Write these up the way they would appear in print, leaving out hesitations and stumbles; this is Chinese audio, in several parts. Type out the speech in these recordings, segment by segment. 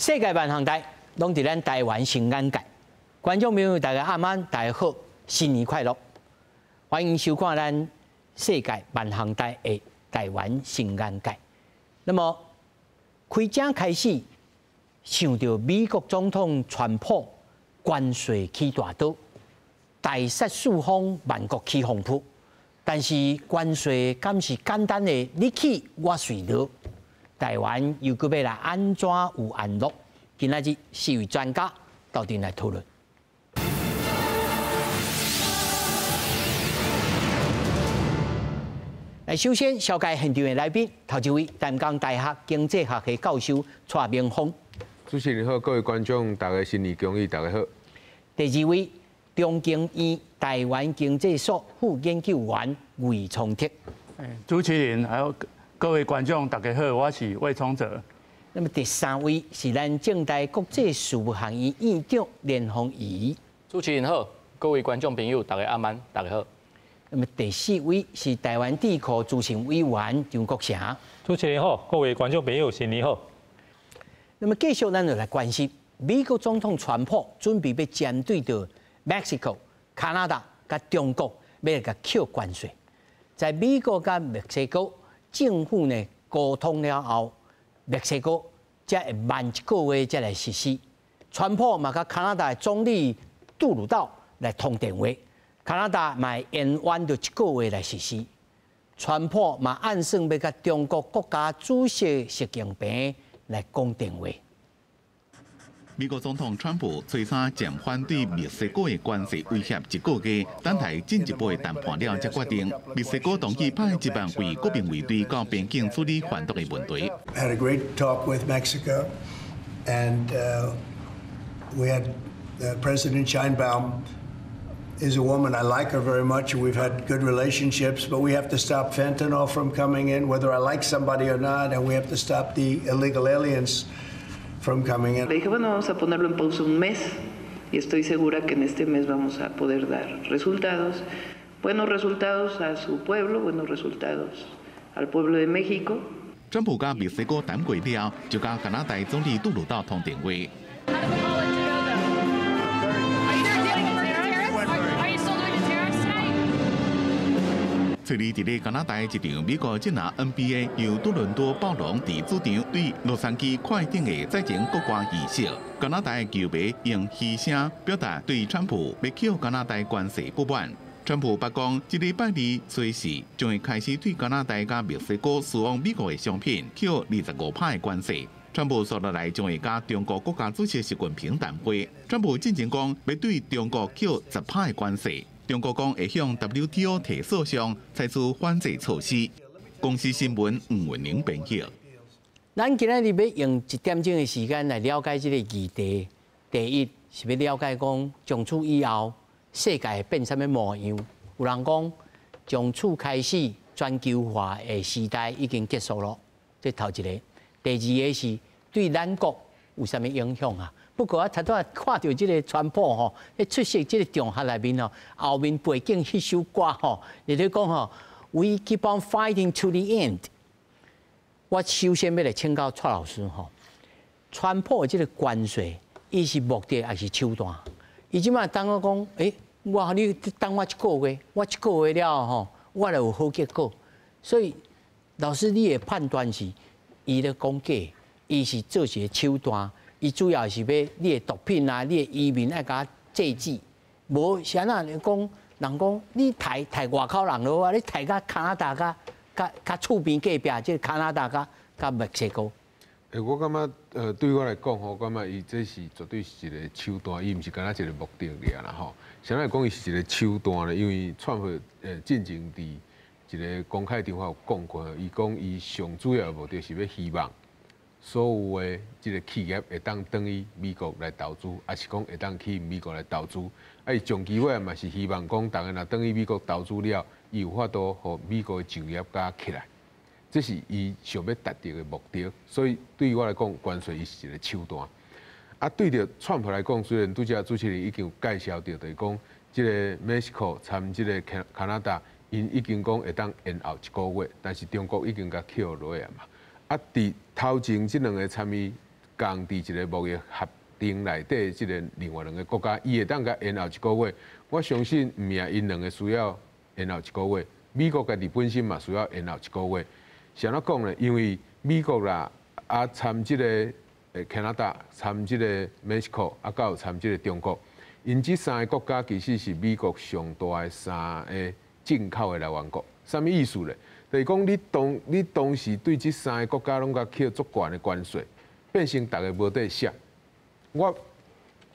世界万行台，拢伫咱台湾新眼界。观众朋友，大家晚安，大家好，新年快乐！欢迎收看咱世界万行台的台湾新眼界。那么开正开始，想到美国总统川普关税起大刀，大杀四方，万国起风波。但是关税敢是简单的你起我随落？台湾又要来安怎有安乐？今仔日4位专家到底来讨论。来，首先小介现场的来宾，头一位淡江大学经济学系教授蔡明峰。主持人好，各位观众，大家新年恭喜，大家好。第二位，中经院台湾经济所副研究员魏聪哲。主持人还有各位观众，大家好，我是魏聪哲。那么第三位是咱正大国际事务学院院长连宏仪。主持人好，各位观众朋友，大家晚安，大家好。那么第四位是台湾地科咨询委员张国成。主持人好，各位观众朋友，新年好。那么继续咱就来关心美国总统川普准备要针对到 Mexico、加拿大甲中国要来甲扣关税。在美国甲墨西哥政府呢沟通了后，墨西哥才会慢一个月才来实施。川普嘛甲加拿大总理杜鲁道来通电话，加拿大嘛延缓到一个月来实施。川普嘛暗算要甲中国国家主席习近平来讲电话。美国总统川普催生暂缓对墨西哥的关税威胁一个月，等待进一步的谈判了才决定。墨西哥当局派1万位国民卫队到边境处理贩毒的问题。I had a great talk with Mexico, and we had President Sheinbaum is a woman. I like her very much. We've had good relationships, but we have to stop fentanyl from coming in, whether I like somebody or not, and we have to stop the illegal aliens. Le dije, bueno, vamos a ponerlo en pausa un mes y estoy segura que en este mes vamos a poder dar resultados, buenos resultados a su pueblo, buenos resultados al pueblo de México. 川普甲墨西哥谈过了，就甲加拿大总理杜鲁道通电话。随里伫咧加拿大一场美国职业 NBA 由多伦多暴龙伫主场对洛杉矶快艇的赛前国歌仪式，加拿大球迷用嘘声表达对川普要扣加拿大关税不满。川普北讲，一礼拜二随时将会开始对加拿大甲墨西哥输往美国的商品扣25%的关税。川普说落来将会甲中国国家主席习近平谈话。川普进前讲要对中国扣10%的关税。中国讲会向 WTO 提诉上采取反制措施。公司新闻吴文玲编辑。咱今仔日要用1点钟的时间来了解这个议题。第一是要了解讲，从此以后世界会变什么模样？有人讲，从此开始全球化的时代已经结束了，这头一个。第二个是对咱国有什么影响啊？不过我头拄看到这个川普吼，咧出席这个场合内面吼，后面背景迄首歌吼，你咧讲吼 ，We keep on fighting to the end。我首先要来请教蔡老师吼，川普的这个关税，伊是目的还是手段？伊即马当我讲，你等我一个月，我一个月了吼，我就有好结果。所以老师你的判断是，伊咧讲假，伊是做一个手段。伊主要是要你的毒品啊，你的移民爱甲制止，无啥那讲人讲你抬外口人咯啊，你抬甲加拿大甲厝边隔壁，即加拿大甲墨西哥。我感觉对我来讲吼，我感觉伊这是绝对是一个手段，伊毋是干那一个目的尔啦吼。相来讲伊是一个手段咧，因为川普进前伫一个公开场合有讲过，伊讲伊上主要的目的是要希望。所有的这个企业会当等于美国来投资，还是讲会当去美国来投资？伊长期外嘛是希望讲，大家若等于美国投资了，伊有法度互美国的就业加起来，这是伊想要达到的目的。所以对于我来讲，关税伊是一个手段。啊，对着川普来讲，虽然拄则主持人已经有介绍到，就是讲，这个美西哥参这个加拿大，因已经讲会当延后1个月，但是中国已经甲扣落啊嘛。伫头前即2个参与共伫一个贸易协定内底，即个另外两个国家，伊会当甲延后一个月。我相信唔是因两个需要延后一个月，美国家己本身嘛需要延后一个月。是安怎讲呢？因为美国啦，参即个加拿大，参即个美国，甲有参即个中国，因这三个国家其实是美国上大的三个进口的来源国。啥物意思呢？就是讲你当时对这三个国家拢甲扣足悬的关税，变成大家无得写。我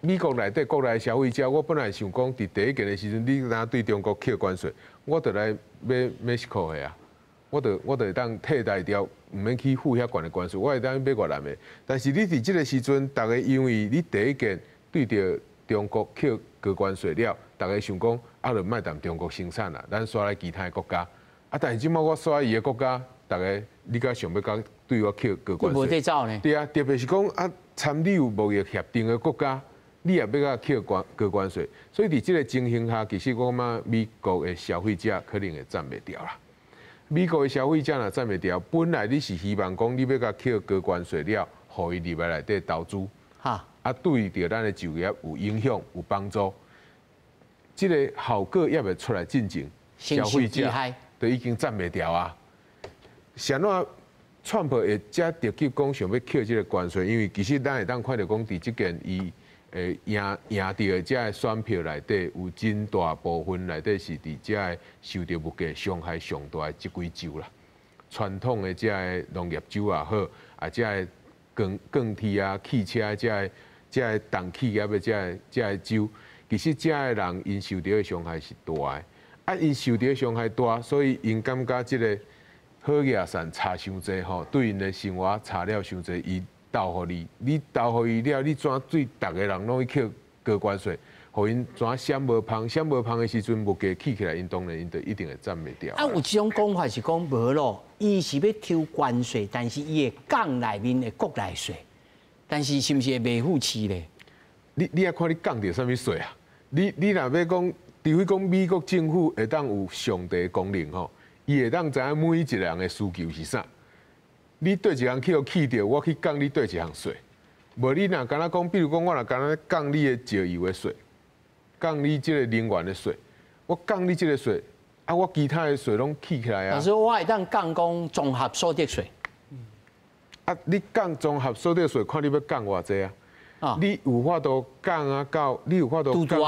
美国内底国内消费者，我本来想讲，伫第一件的时阵，你若对中国扣关税，我就来买美国的啊，我就会当替代掉，唔免去付遐悬的关税，我会当买越南的。但是你伫即个时阵，大家因为你第一件对着中国扣高关税了，大家想讲，就卖踮中国生产啦，咱刷来其他的国家。但是即摆我刷伊个国家，大家你敢想要甲对我扣高关税？无得走呢？对啊，特别是讲参与有贸易协定的国家。你也要甲扣高关税，所以伫即个情形下，其实我感觉美国的消费者可能会占袂掉啦。美国的消费者若占袂掉，本来你是希望讲你要甲扣高关税了，互伊入来内底投资，对着咱的就业有影响、有帮助。即个效果也未出来进前，消费者都已经占袂掉啊。像怎川普会遮直接讲想要扣即个关税，因为其实咱会当看到讲伫即件伊。赢到的这个选票内底有真大部分内底是伫这个受到物价伤害上大的即几州啦。传统的这个农业州也好，这个钢铁啊、汽车这个重企业的这个州，其实这个人因受到的伤害是大的。因受到的伤害大，所以因感觉这个好野sản差伤济吼，对因的生活差了伤济，伊。投互你投互伊了，你怎对逐个人拢去扣高关税，互因怎闪无芳的时阵，物价起来，因当然因就一定会占袂掉。有一种讲法是讲无咯，伊是要抽关税，但是伊会降内面的国内税，但是是毋是会袂付起咧？你也看你降着啥物税啊？你若要讲，除非讲美国政府会当有上帝功能吼，伊会当知影每一个人的需求是啥。你对一项去去掉，我去降你对一项税。无你若敢若讲，比如讲我若敢若降你的石油的税，降你即个能源的税，我降你即个税，我其他的税拢起起来啊。但是我会当降讲综合所得税。你降综合所得税，看你要降偌济啊？你有法度降到，你有法度拄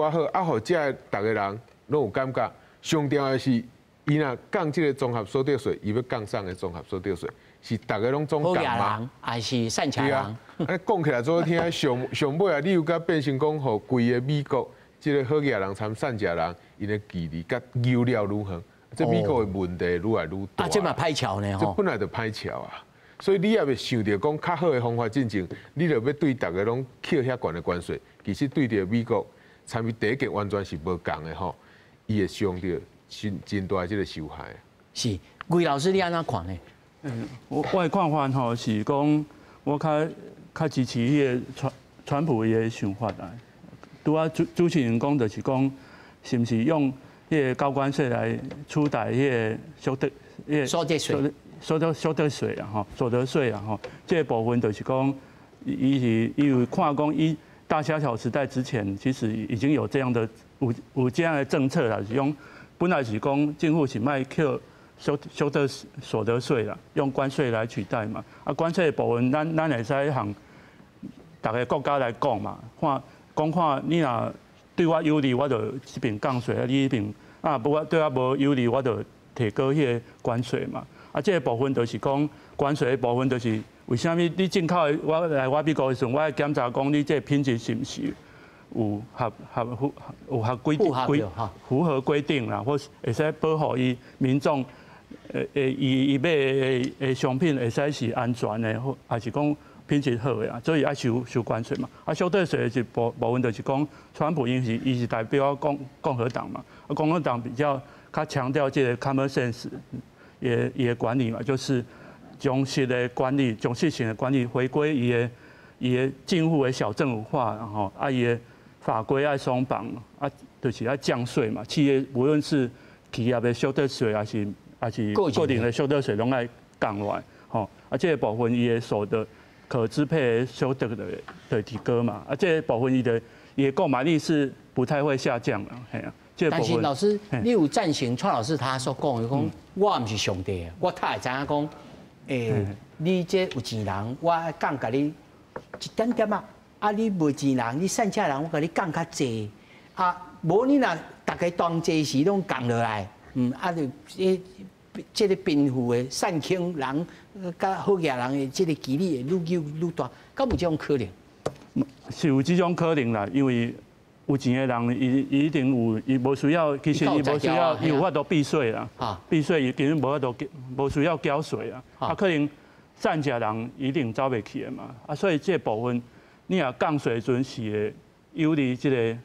好，互这个逐个人拢有感觉。上重要的是。伊若降即个综合所得税，伊要降上的综合所得税，是大家拢总降吗？还是善巧人？安讲起来做听，上尾啊，你又甲变成讲，互规个美国即个好野人参善假人，因的距离甲优了如何？这美国的问题愈来愈大。这嘛歹巧呢？这本来就歹巧啊，所以你也未想到讲较好的方法进前，你就要对大家拢扣遐悬的关税，其实对着美国参与第一个完全是无共的吼，伊会伤到。真大即个受害。是，魏老师你安怎看呢？我的看法吼是讲，我较支持迄个川普伊个想法啊。拄啊主持人讲就是讲，是毋是用迄个高关税来取代迄个所得税啊吼，所得税啊吼，这个部分就是讲，伊有看讲伊大萧条时代之前，其实已经有这样的有这样的政策啦，是用。本来是讲政府是卖扣所得所得税啦，用关税来取代嘛。关税的部分，咱会使向大个国家来讲嘛，看你若对我有利，我就这边降税；你这边不过对我无有利，我就提高迄个关税嘛。这个部分就是讲关税的部分，就是为什么你进口的我来我美国的时候，我要检查讲你这品质是毋是。有合规定符合规定啦，或是会使保护伊民众，伊买的商品会使是安全的，或还是讲品质好的啊，所以爱收关税嘛。相对税的部分就是讲，川普伊是代表共和党嘛，共和党比较强调这个 common sense 也管理嘛，就是中式的管理、中式型的管理，回归伊的近乎为小政府化，然后伊的。法规爱松绑就是爱降税嘛。企业无论是企业的所得税，还是个人的所得税，拢爱降落来。这个部分伊的所得可支配的收得的提高嘛，这部分伊的购买力是不太会下降了，嘿啊。但是老师，你有赞成蔡老师他所讲的，讲我唔是上帝啊，我他会知影讲，你这有钱人，我降甲你一点点啊，啊你无钱人，你善家人，我甲你降较济，啊，无你若大家当济时拢降落来，就这个贫富的善轻人，甲好业人的这个几率会愈大，敢有这种可能？是有这种可能啦，因为。有钱的人，伊一定有，伊无需要，其实伊无需要，伊有法度避税啦。避税伊根本无法度，无需要缴税啊。可能善家人一定走袂起的嘛。所以这部分你若降税阵是会有利这个，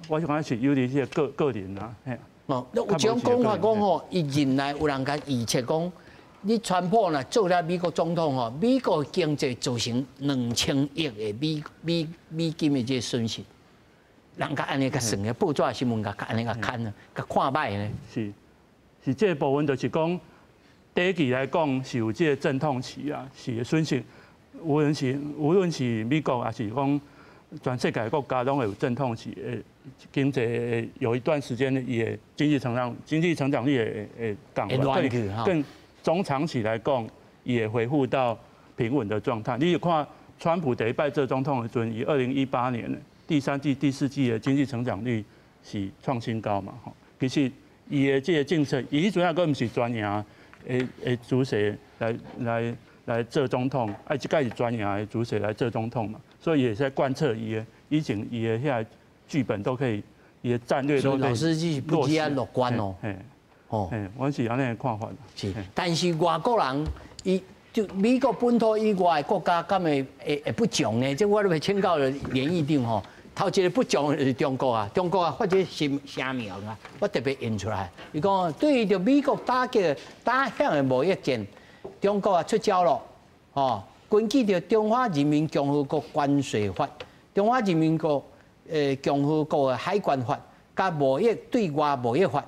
我是感觉是有利这个个人啊。有一种讲法讲吼，伊任内有人甲预测讲，你川普若做了美国总统吼，美国经济造成2000亿的美金的这损失。人家安尼甲算的，报纸新闻甲安尼甲看啊，甲看歹呢。是这部分就是讲，第一期来讲是有这个阵痛期啊，是损失，无论是美国还是讲全世界国家拢会有阵痛期，经济有一段时间伊的经济成长率会降落来，更中长期来讲也恢复到平稳的状态。你有看川普第一摆做总统的时阵，以2018年第3季、第4季的经济成长率是创新高嘛？吼，其实伊的这个政策，伊迄阵啊，佫毋是专赢的主席来做总统，即届是专赢的主席来做总统嘛，所以也是在贯彻伊的以前伊的遐剧本都可以，伊的战略都可以。老师是不只啊乐观哦。我是安尼的看法。是，但是外国人伊。就美国本土以外的国家，敢会不强呢？这我都会请教了联谊长吼。头一个不强的就是中国啊，中国啊发这声明啊，我特别印出来。伊讲对于着美国打响的贸易战，中国啊出招了，哦，根据着《中华人民共和国关税法》、《中华人民共和国的海关法》、甲贸易对外贸易法，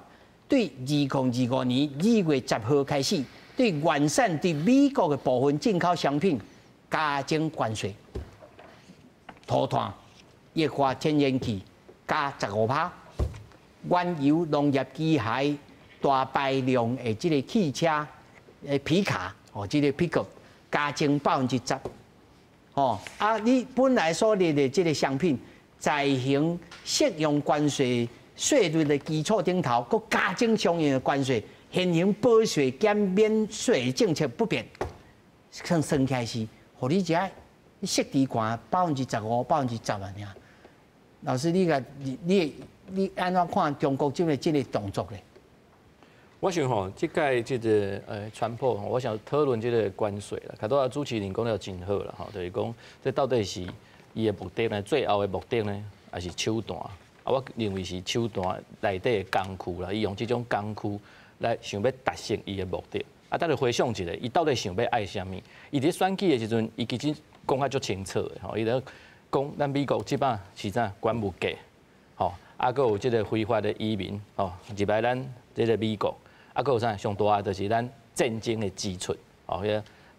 对2025年2月10号开始。对原产伫美国的部分进口商品加征关税，涂炭、液化天然气加15%，原油、农业机械、大排量的这个汽车、皮卡这个 pickup 加征10%。你本来所列的这个商品，在行适用关税税率的基础顶头，佮加征相应的关税。现行报税减免税政策不变，算起来是，互你只设置看15%、10%啊。老师，你安怎看中国这个动作咧？我想吼，这届这个川普，我想讨论这个关税啦。卡多主持人讲了真好啦，吼，就是讲这到底是伊的目的呢？最后的目的呢，还是手段？我认为是手段内底的工具啦，伊用这种工具。来想要达成伊的目的，咱就回想一下，伊到底想要爱啥物？伊伫选举的时阵，伊其实讲较足清楚的吼，伊咧讲咱美国即摆是怎管不过，吼，佮有即个非法的移民，吼，入来咱即个美国，佮有啥上大的就是咱战争的支出，吼，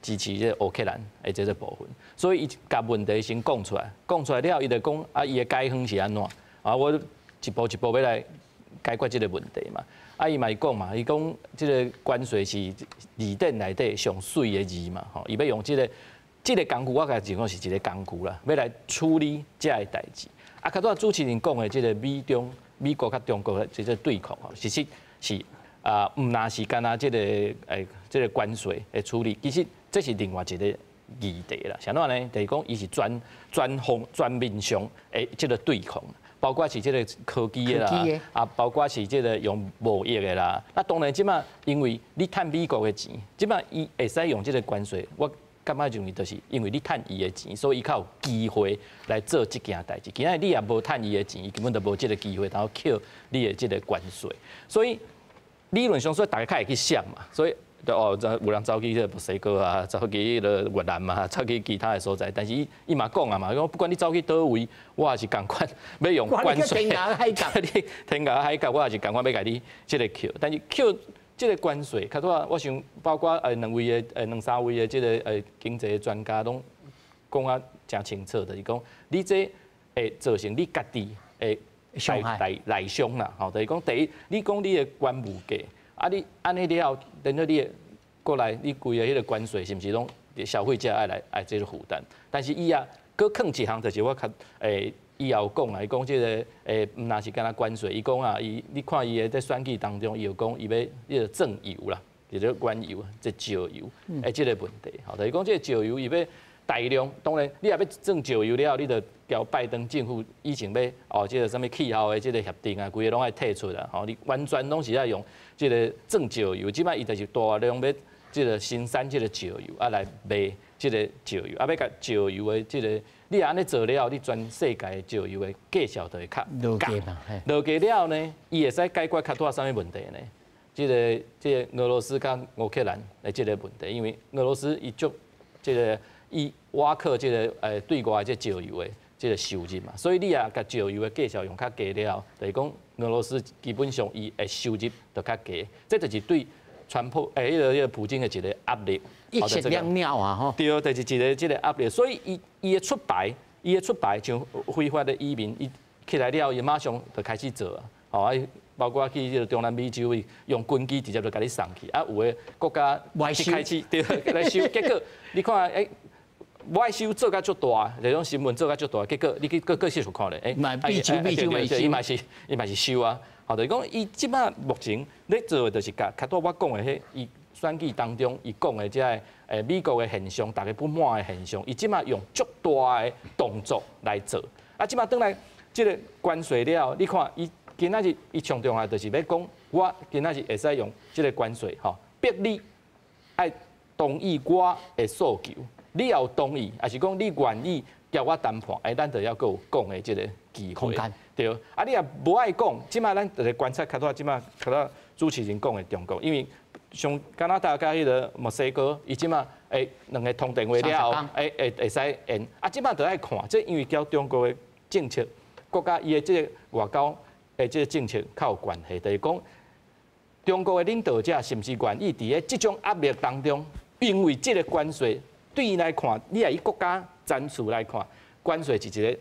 支持即个乌克兰的这个部分，所以伊甲问题先讲出来，讲出来了，伊就讲伊的解方是安怎？我一步一步要来解决即个问题嘛。伊嘛讲嘛，伊讲即个关税是字典内底上水的字嘛，吼，伊要用即个工具，我甲讲是一个工具啦，要来处理这个代志。较早主持人讲的即个美国甲中国的即个对抗吼，其实是毋那是干那即个关税的处理，其实这是另外一个议题啦。像怎呢？就是讲伊是全面上的即个对抗。包括是这个科技的啦，包括是这个用贸易的啦。那当然，即马因为你趁美国的钱，即马伊会使用这个关税，我感觉认为就是因为你趁伊的钱，所以伊较有机会来做这件代志。今仔你也无趁伊的钱，伊根本就无这个机会，然后扣你的这个关税。所以理论上说，大家较会去想嘛，所以。有人走去这墨西哥啊，走去越南嘛，走去其他的所在，但是伊嘛讲啊嘛，讲不管你走去倒位，我也是共款要用关税。天涯海角，天涯海角，我也是共款要甲你这个扣，但是扣这个关税，较多我想包括两三位的这个经济专家拢讲啊真清楚，就是讲你这会造成你家己诶内伤啦，吼，就是讲第一，你讲你的关务价，啊你安尼了，等到你过来，你规个迄个关税是毋是拢消费者爱这个负担？但是伊啊，搁囥一项就是我较以后讲啊，伊讲即个毋那是干那关税，伊讲啊，你看伊的在选举当中，伊有讲伊要迄个赠油啦，就是原油，即石油即个问题，吼，就是讲即个石油伊要大量，当然你也要种石油了，你就交拜登政府以前要即个什物气候的即个协定啊，规个拢爱退出啦，吼，你完全拢是爱用即个种石油，即摆伊就是大量要即个生产即个石油啊来卖即个石油，啊要甲石油的即个，你安尼做了，你全世界石油的价销就会较落价嘛，落价了呢，伊会使解决较多啥物问题呢？即个俄罗斯甲乌克兰的即个问题，因为俄罗斯伊足即个伊挖克即个对外即石油的即个收入嘛，所以你啊甲石油的价销用较低了，就是讲俄罗斯基本上伊的收入就较低，这就是对川普迄个普京的一个压力。一石两鸟啊吼。对，就是一个即个压力，所以伊的出牌像非法的移民，伊起来了，伊马上就开始做啊，吼啊。包括去这个中南美洲，用军机直接就甲你送去，啊有的国家一开始对来收，结果你看外收做甲足大，这种新闻做甲足大，结果你去各细数看咧，伊嘛是收啊，好，就是讲伊即摆目前咧做的就是较多我讲的迄伊选举当中伊讲的即个美国的现象，大家不满的现象，伊即摆用足大的动作来做，啊即摆转来即个关税了，你看伊。今仔日伊上重要就是要讲，我今仔日会使用即个关税，吼，逼你爱同意我的诉求，你也有同意，还是讲你愿意交我谈判，咱就要有讲的即个机会，对。啊，你也无爱讲，即摆咱就是观察较多，即摆较多主持人讲的中国，因为像加拿大甲迄个墨西哥，伊即摆两个通电话了后，会使演，啊，即摆就爱看，这因为交中国的政策，国家伊的即个外交。即个政策较有关系，就是讲中国的领导者是毋是愿意伫咧即种压力当中，因为即个关税对伊来看，你也以国家赞助来看，关税是一个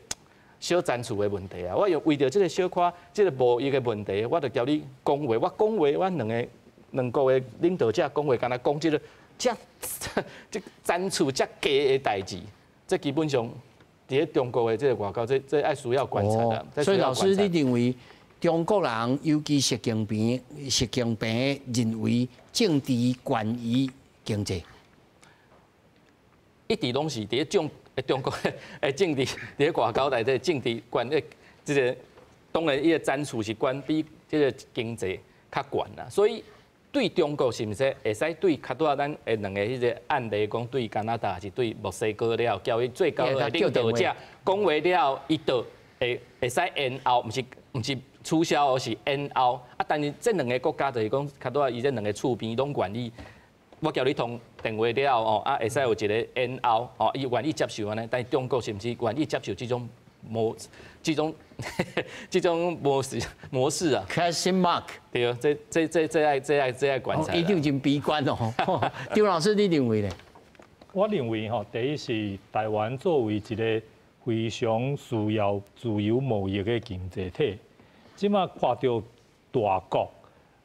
小赞助的问题啊。我用为着即个小可即个贸易的问题，我就叫你讲话，我讲话，我两国的领导者讲话，敢若讲即个即赞助遮低的代志，这基本上伫咧中国的即个外交，这爱需要观察啦。所以老师，你认为？中国人，尤其习近平认为政治关于经济，一直拢是伫中国的政治，伫外交内底政治关即个当然伊个赞助是关比即个经济较悬啦。所以对中国是毋是会使对较多咱的两个迄个案例讲对加拿大还是对墨西哥了，交伊最高的领导者讲话了，伊就会使延后，毋是。取消而是延后啊，但是这两个国家就是讲，较多伊这两个厝边拢愿意，我叫你通电话了哦，啊会使有一个延后哦，伊愿意接受安尼，但是中国是毋是愿意接受这种这种模式啊 ？Question mark。对啊，这爱观察。一定真悲观哦。张老师，你认为呢？我认为吼，第一是台湾作为一个非常需要自由贸易的经济体。即马看到大国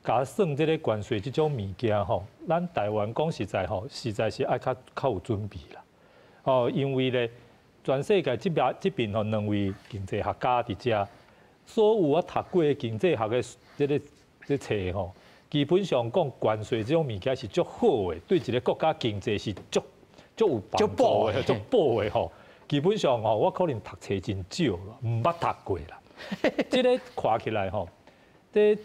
甲算即个关税即种物件吼，咱台湾讲实在吼，实在是爱较有准备啦。哦，因为咧，全世界即边吼两位经济学家伫遮，所有我读过的经济学的即册吼，基本上讲关税即种物件是足好的，对一个国家经济是足有帮助的，足补的吼。基本上吼，我可能读册真少啦，毋捌读过啦。即个看起来吼，这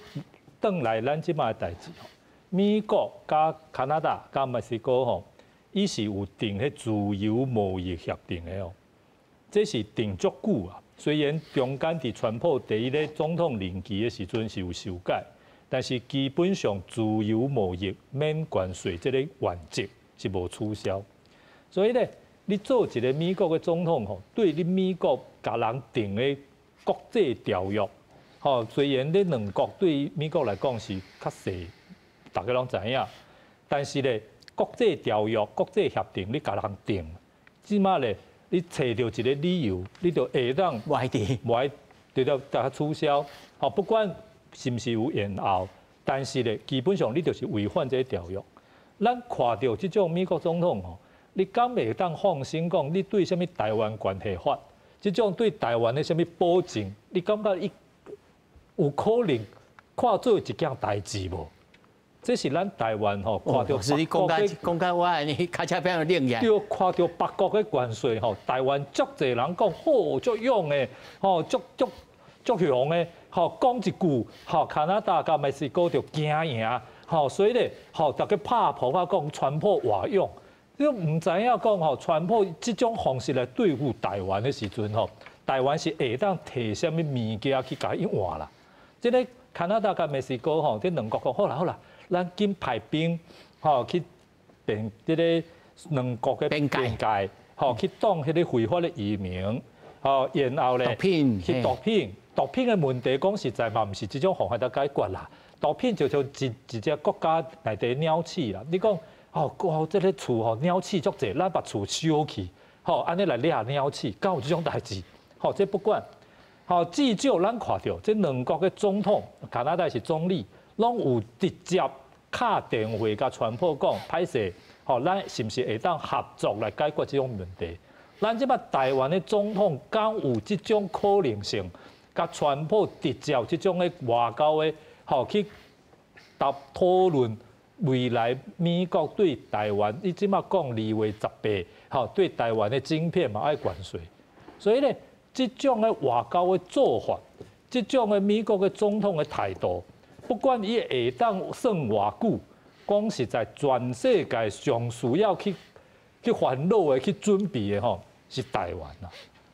转来咱即摆代志吼，美国加加拿大加墨西哥吼，伊是有订迄自由贸易协定的哦，这是订足久啊。虽然中间伫川普第一个总统任期的时阵是有修改，但是基本上自由贸易免关税这个原则是无取消。所以咧，你做一个美国的总统吼，对你美国甲人定的国际条约，吼，虽然你两国对美国来讲是较细，大家拢知影，但是咧，国际条约、国际协定你甲人定，即马咧，你找到一个理由，你就下当外地就要大家取消。好，不管是不是有延后，但是咧，基本上你就是违反这个条约。咱看到这种美国总统吼，你敢袂当放心讲，你对什么台湾关系法，这种对台湾的什么保证，你感觉伊有可能看做一件代志无？这是咱台湾吼，看到是你讲到我安尼，卡车边有冷眼。对，看到北国的关税吼，台湾足侪人讲好足勇的，吼足雄的，吼讲一句，吼加拿大甲墨西哥就惊赢，吼所以咧，吼大家拍破啊讲川普话勇，你唔知影讲吼川普这种方式来对付台湾的时阵吼，台湾是会当摕什么物件去甲伊换啦？即个加拿大甲墨西哥吼，这两国讲好啦。咱紧派兵，吼去变这个两国的边界，吼去挡迄个非法的移民，吼然后咧去毒品的问题，讲实在嘛，唔是这种方法得解决啦。毒品就像一只国家内底鸟鼠啦，你讲哦，这个厝吼鸟鼠足济，咱把厝收去，吼安尼来掠鸟鼠，敢有这种代志？吼这不管，吼至少咱看到这两国的总统，加拿大是总理。拢有直接敲电话甲川普讲，歹势，吼，咱是毋是会当合作来解决这种问题？咱即摆台湾的总统敢有这种可能性，甲川普直接这种的外交的，吼去讨论未来美国对台湾，你即摆讲2月18，吼对台湾的晶片嘛爱关税，所以咧，这种的外交的做法，这种的美国的总统的态度。不管伊会当算偌久，讲实在，全世界上需要去烦恼的、去准备的吼，是台湾啦。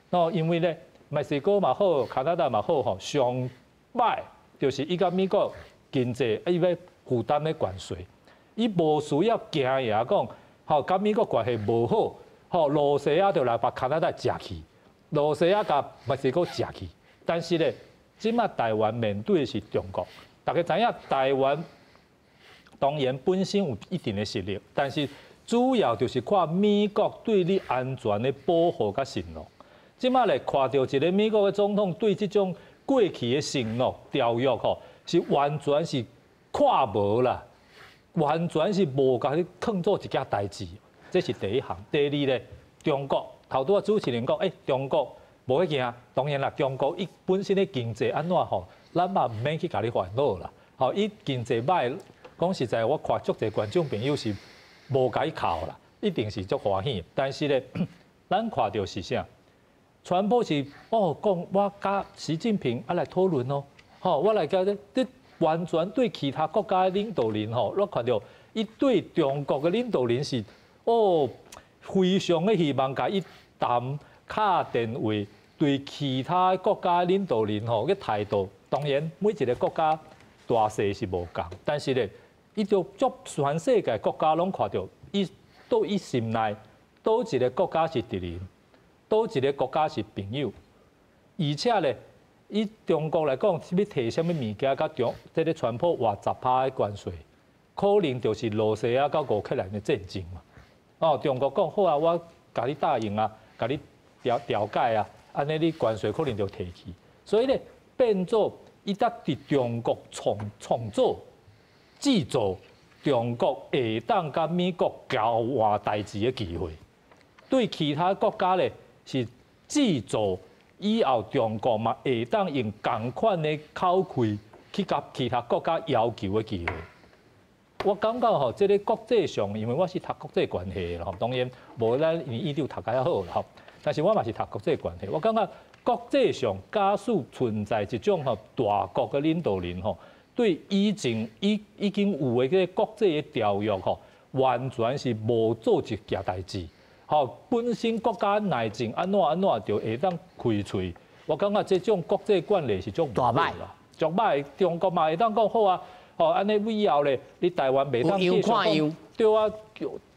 喏，因为咧，墨西哥嘛好，加拿大嘛好吼，上歹就是伊甲美国经济伊要负担的关税，伊无需要惊呀讲，吼，甲美国关系无好，吼，罗西亚就来把加拿大食去，罗西亚甲墨西哥食去，但是咧，即马台湾面对的是中国。大家知影，台湾当然本身有一定的实力，但是主要就是看美国对你安全的保护甲承诺。即马来看到一个美国的总统对这种过去的承诺条约吼，是完全是看无啦，完全是无甲你当做一件代志。这是第一项。第二咧，中国头拄啊主持人讲，中国无去惊，当然啦，中国伊本身的经济安怎吼？咱嘛唔免去甲你烦恼啦，吼，伊经济歹，讲实在，我看足侪观众朋友是无甲伊靠啦，一定是足欢喜。但是咧，咱看到是啥？川普是讲我甲习近平来讨论哦，吼，我来甲你完全对其他国家的领导人吼，我看到伊对中国的领导人是非常的希望甲伊谈敲电话，对其他国家领导人吼个态度。当然，每一个国家大小是无共，但是咧，伊就足全世界国家拢看到，伊到伊心内，倒一个国家是敌人，倒一个国家是朋友，而且咧，以中国来讲，要提什么物件，甲这个川普话10%的关税，可能就是罗西亚甲乌克兰的战争嘛。哦，中国讲好啊，我甲你答应啊，甲你调解啊，安尼你关税可能就提起，所以咧。变做伊得伫中国创造、制造中国会当甲美国交换代志的机会，对其他国家咧是制造以后中国嘛会当用同款的口气去甲其他国家要求的机会。我感觉吼，这个国际上，因为我是读国际关系的吼，当然无咱伊有读较好啦吼，但是我嘛是读国际关系，我感觉。国际上，假使存在一种大国的领导人对以前已经有的个国际的条约完全是无做一件代志。本身国家内政安怎就会当开喙。我感觉这种国际惯例是足大歹啦，足歹。中国嘛会当讲好啊，安尼以后咧，你台湾袂当继续对啊。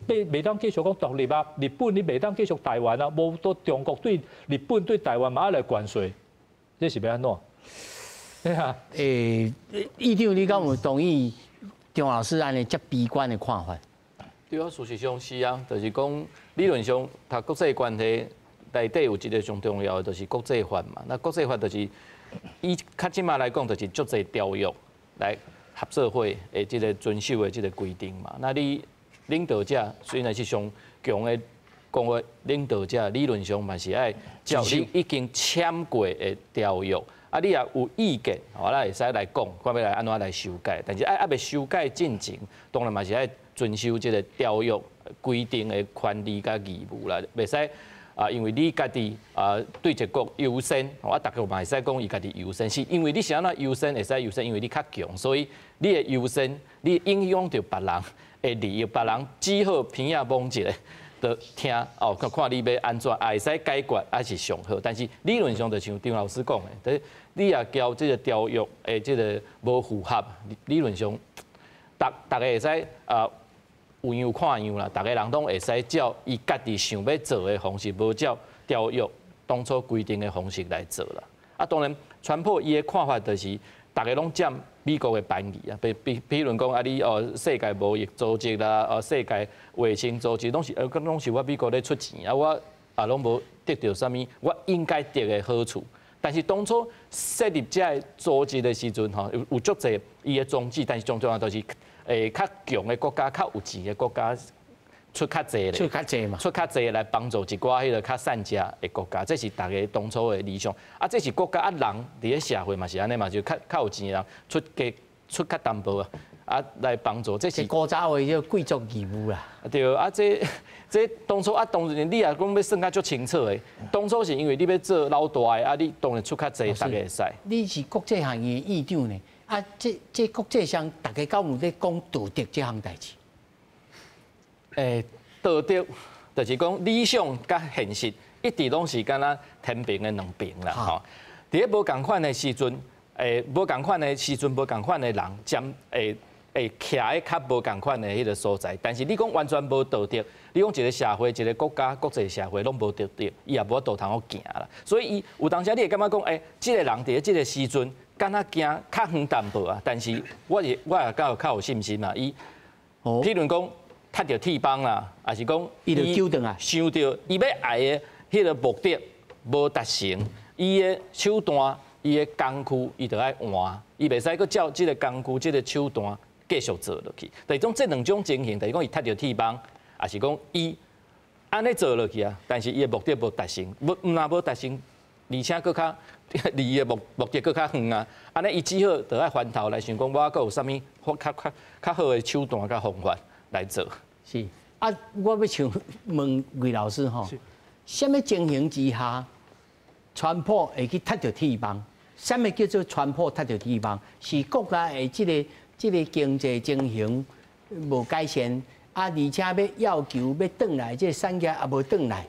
袂当继续讲独立啊！日本你袂当继续台湾啊！无到中国对日本对台湾嘛爱来关税，这是要安怎？对啊。议长，你敢有同意张老师安尼遮悲观的看法？对啊，事实上是啊，就是讲理论上读国际关系，内底有一个上重要的，就是国际法嘛。那国际法就是以较即马来讲，就是足侪条约来合作会的即个遵守的即个规定嘛。那你领导者虽然是上强的讲话，领导者理论上嘛是爱照你已经签过的条约。啊，你也有意见，咱会使来讲，看要来安怎来修改。但是还未修改进前，当然嘛是爱遵守即个条约规定的权利甲义务啦，袂使因为你家己对一国优先，大家嘛会使讲伊家己优先，是因为你是安怎优先会使优先，因为你较强，所以你的优先，你影响到别人的利益，别人只好偏要帮一个。就听看你要安怎，也会使解决，还是上好。但是理论上就像张老师讲的，你也交这个条约的这个无符合，理论上，大家会使有样看样啦，大家人拢会使照伊家己想要做的方式，无照条约当初规定的方式来做啦。啊，当然，川普伊的看法就是，大家拢占美国的便宜啊，比如讲你世界贸易组织啦，世界卫生组织，拢是我美国咧出钱啊，我拢无得到啥物我应该得的好处。但是当初设立这个组织的时阵有足侪伊的宗旨，但是最重要就是较强的国家、较有钱的国家。出较济咧，出较济来帮助一寡迄个较善家的国家，这是大家当初的理想。啊，这是国家人伫咧社会嘛是安尼嘛，就较有钱的人出较淡薄啊，来帮助。这是古早的叫贵族义务啦。对啊，这当初当然你也讲要算较足清楚的，当初是因为你要做老大的，你当然出较济，大家会使。你是国际行业议长呢？这国际上大家敢有咧讲道德这项代志？道德就是讲理想甲现实一直拢是敢若天平的两边啦吼。伫咧无共款的时阵，无共款的时阵，无共款的人，占徛喺较无共款的迄个所在。但是你讲完全无道德，你讲一个社会、一个国家、国际社会拢无道德，伊也无道通好行啦。所以伊有当时你会感觉讲，即个人伫咧即个时阵，敢若行较远淡薄啊。但是我也较有信心嘛，伊譬如讲。踢到铁棒啦，还是讲伊就纠正啊，想到伊要爱的迄个目的无达成，伊的手段、伊的工具，伊就爱换，伊袂使搁照即个工具、即个手段继续做落去。就是讲这两种情形，就是讲伊踢到铁棒，还是讲伊安尼做落去啊，但是伊的目的无达成，无达成，而且搁较离伊的目的搁较远啊，安尼伊只好就爱翻头来想讲，我搁有啥物较好的手段甲方法来做。是啊，我要想问魏老师吼，什么情形之下，川普会去踢到铁棒？什么叫做川普踢到铁棒？是国家的这个经济情形无改善，而且要求要转来，这产业也无转来。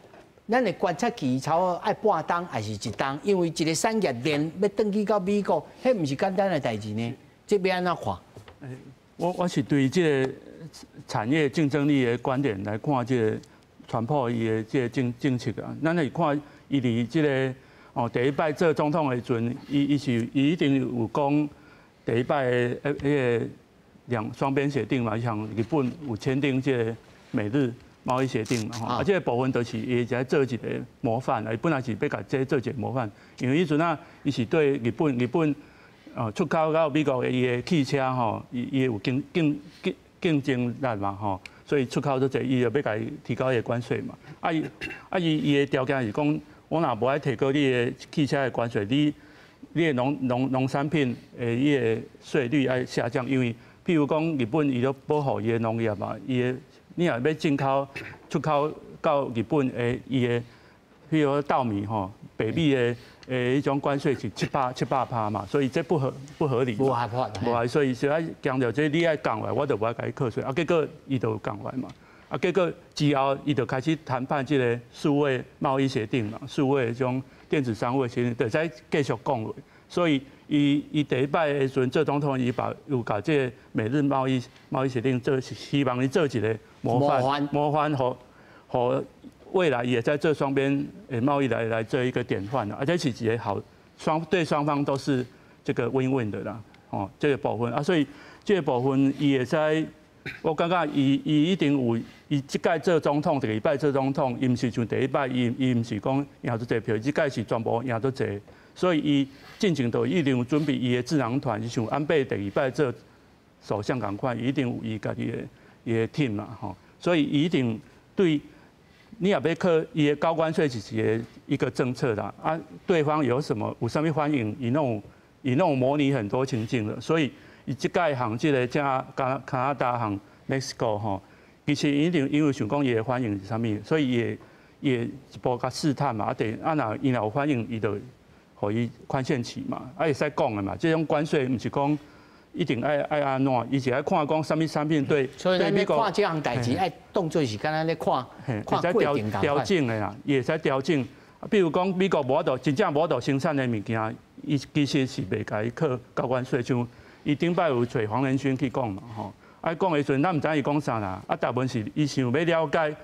咱的观察期差不多爱半冬还是一冬？因为一个产业链要转去到美国，迄唔是简单的代志呢。这要安怎看？我是对这个产业竞争力的观点来看，这个川普伊的这个政策啊，咱来看伊伫这个第一摆做总统的时阵，伊一定有讲第一摆的迄个双边协定嘛，像日本有签订这个美日贸易协定嘛，啊，这个部分都是伊在做一个模范，伊本来是要甲这做一个模范，因为迄阵啊，伊是对日本。出口到美国的伊的汽车吼，伊有竞争力嘛吼，所以出口都侪，伊就要甲伊提高伊的关税嘛。伊的条件是讲，我若无爱提高你的汽车的关税，你的农产品伊的税率爱下降，因为譬如讲日本伊都保护伊的农业嘛，伊的你若要进口出口到日本伊的譬如稻米吼，北米的。一种关税是7%嘛，所以这不合理，无合法，无合，所以就要强调这你爱讲话，我就无爱甲伊课税，啊，结果伊就讲话嘛，啊，结果之后伊就开始谈判这个数位贸易协定嘛，数位种电子商务协定，就再继续讲话，所以伊第一摆的时阵做总统，伊有搞这个美日贸易协定，做希望伊做一个模范和未来也在这双边贸易来做一个典范而且是一个好对双方都是这个 win-win 的啦，这个部分啊，所以这个部分伊也在我感觉伊一定有，伊即届做总统，第二摆做总统，伊毋是像第一摆，伊毋是讲赢做侪票，即届是全部赢做侪，所以伊进前都一定有准备伊的智囊团，就像安倍第二摆做首相共款，一定有伊家己的 team 嘛吼，所以伊一定对。你也要靠伊的高关税是一个政策啦，啊，对方有什么反应，伊弄模拟很多情境了，所以伊即届行即个加拿大行 Mexico 吼，其实一定因为想讲伊的反应是啥物，所以也一步甲试探嘛，啊若伊若有反应，伊就互伊宽限期嘛，啊会使讲的嘛，这种关税毋是讲。一定爱安怎，伊是爱看讲啥物产品对。所以咱要看这项代志，爱当做是敢若咧看过程共款。调整的啦，也使调整。比如讲美国无度真正无度生产的物件，伊其实是袂甲伊扣高关税，像伊顶摆有找黄仁勋去讲嘛吼。啊讲的时阵，咱毋知伊讲啥啦。啊大部分是伊想要了解，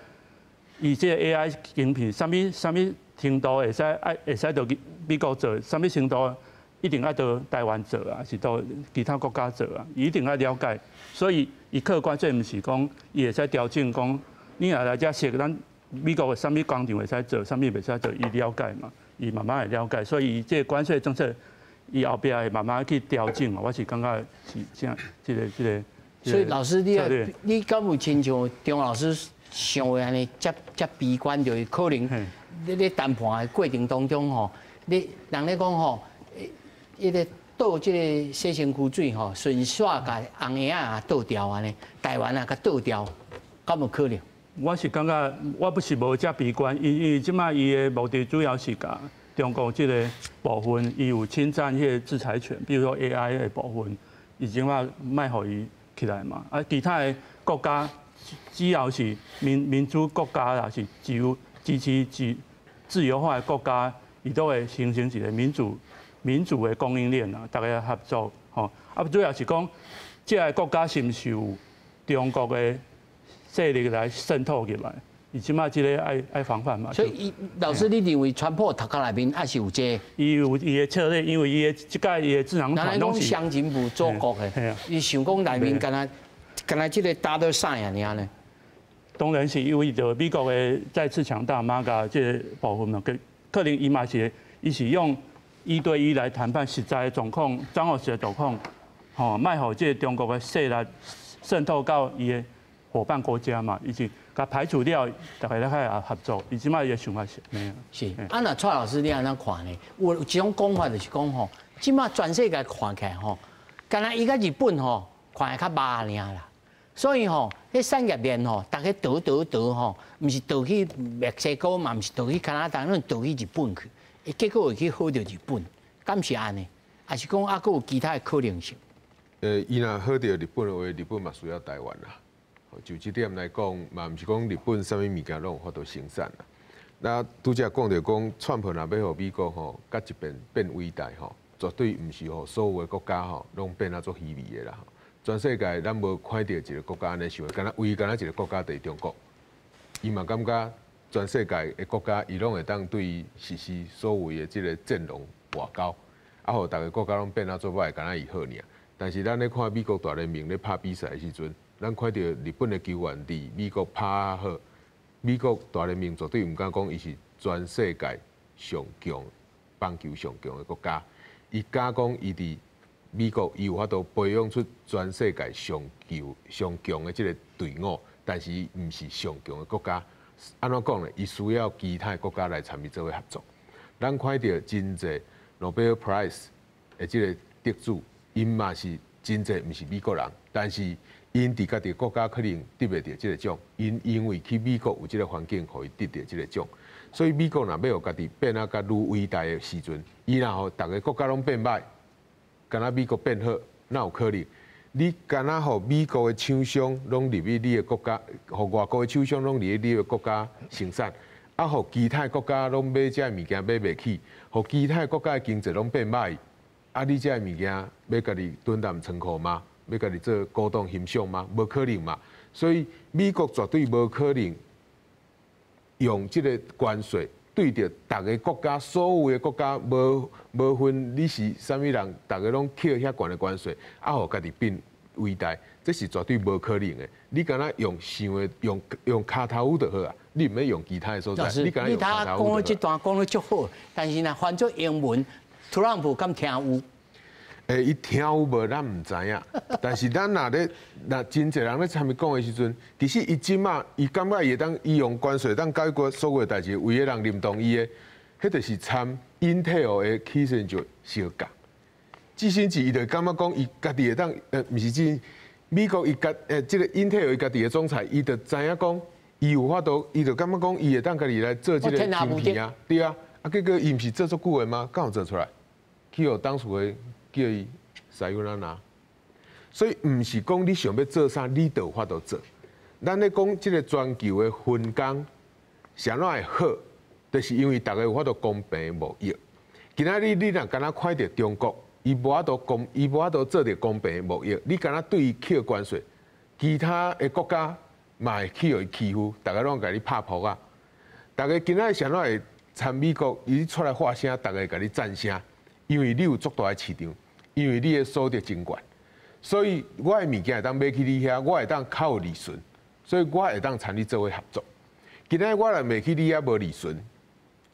伊这 AI 晶片啥物程度会使到美国做，啥物程度。一定要到台湾做啊，是到其他国家做啊，一定要了解。所以，伊客观这毋是讲，伊会使调整讲，你若来遮说咱美国的啥物工厂会使做，啥物袂使做，伊了解嘛，伊慢慢会了解。所以，这关税政策，伊后壁会慢慢去调整嘛。我是感觉是这个。所以老师，你敢有亲像张老师想的安尼，遮悲观，就是可能咧谈判的过程当中吼，人咧讲吼。伊个倒即个洗身躯水吼，顺续甲红叶啊倒掉安尼，台湾啊甲倒掉，敢有可能？我是感觉我不是无遮悲观，因为即摆伊的目的主要是甲中国即个部分，伊有侵占迄个制裁权，比如说 AI 的部分，已经卖互伊起来嘛。啊，其他的国家只要是民主国家啦，是自由支持自由化的国家，伊都会形成一个民主的供应链啊，大家合作吼。啊，主要是讲，这个国家是毋是有中国的势力来渗透入来？伊即马即个爱防范嘛。所以，老师，你认为川普头壳内面还是有这？伊有伊的策略，因为伊的即届伊的智囊团拢是乡亲部祖国的，伊想讲内面敢若即个打到啥样呢？当然是因为着美国的再次强大嘛，甲即个部分嘛，可能伊嘛是伊是用。1对1来谈判实在的状况，掌握实在状况，吼，卖互这中国的势力渗透到伊的伙伴国家嘛，以及甲排除掉，大家咧开合作，伊即摆伊的想法是咩啊？是，啊那蔡老师你安怎看呢？有一种讲法就是讲吼，即摆全世界看起来吼，敢若伊甲日本吼看起较麻尔啦，所以吼，迄产业链吼，大家倒吼，毋是倒去墨西哥嘛，毋是倒去加拿大，拢倒去日本去。结果会去好到日本，敢是安尼？还是讲还佫有其他的可能性？伊若好到日本的话，日本嘛需要台湾啦。就这点来讲，嘛毋是讲日本啥物物件拢有法度生产啦。那拄则讲着讲，川普若要互美国吼，甲一边变伟大吼，绝对毋是互所有的国家吼，拢变啊做虚伪的啦。全世界咱无看到一个国家安尼想，敢若一个国家就是中国，伊嘛感觉。全世界的国家，伊拢会当对伊实施所谓的这个阵容外交，啊，互大家国家拢变啊做歹，敢若伊好尔。但是咱咧看美国大联盟咧拍比赛的时阵，咱看到日本的球员伫美国拍好，美国大联盟绝对毋敢讲伊是全世界上强棒球上强的国家，伊敢讲伊伫美国伊有法度培养出全世界上强的这个队伍，但是伊毋是上强的国家。安怎讲呢？伊需要其他国家来参与做伙合作。咱看到真侪 Nobel Prize 的这个得主，因嘛是真侪，毋是美国人，但是因伫家己国家可能得袂到这个奖，因为去美国有这个环境，可以得到这个奖。所以美国若要互家己变啊，甲愈伟大的时阵，伊若互逐个国家拢变歹，敢若美国变好，哪有可能？你敢若互美国的厂商拢入去你的国家，互外国的厂商拢入去你的国家生产，啊，互其他国家拢买这物件买袂起，互其他国家的经济拢变歹，啊，你这物件要家己蹲淡仓库吗？要家己做高档欣赏吗？无可能嘛。所以美国绝对无可能用这个关税对着逐个国家，所有的国家无分你是啥物人，逐个拢扣遐悬的关税，啊，互家己伟大，这是绝对无可能的。你敢若用想的用骹头舞就好啊，你唔要用其他的所在。你敢若用骹头舞就好。讲这段讲得足好，但是呢，翻做英文，特朗普敢听有？伊听有无咱唔知影，但是咱若真侪人咧参与讲的时阵，其实伊即马伊感觉伊会当伊用关税当解决所有代志，唯一人认同伊的，迄就是参 Intel 的起薪就相共。至少是伊就感觉讲伊家己会当毋是真美国伊家即个 Intel 伊家己的总裁，伊就知影讲伊有法度，伊就感觉讲伊会当家己来做即个芯片啊，对啊，结果伊毋是做足久的吗？敢有做出来？去互当初的。叫伊使用咱拿，所以唔是讲你想要做啥，你就有法度做。咱咧讲即个全球的分工，啥哪会好，就是因为大家有法度公平贸易。今仔日你若敢若看到中国，伊无法度做着公平贸易，你敢若对伊扣关税，其他的国家嘛会去互伊欺负，大家拢甲你拍扑啊！大家今仔日啥哪会参美国，伊出来发声，大家甲你赞声，因为你有足大的市场。因为你的所得真悬，所以我的物件会当买去你遐，我会当较有利润，所以我会当参你做伙合作。今仔我来卖去你遐无利润，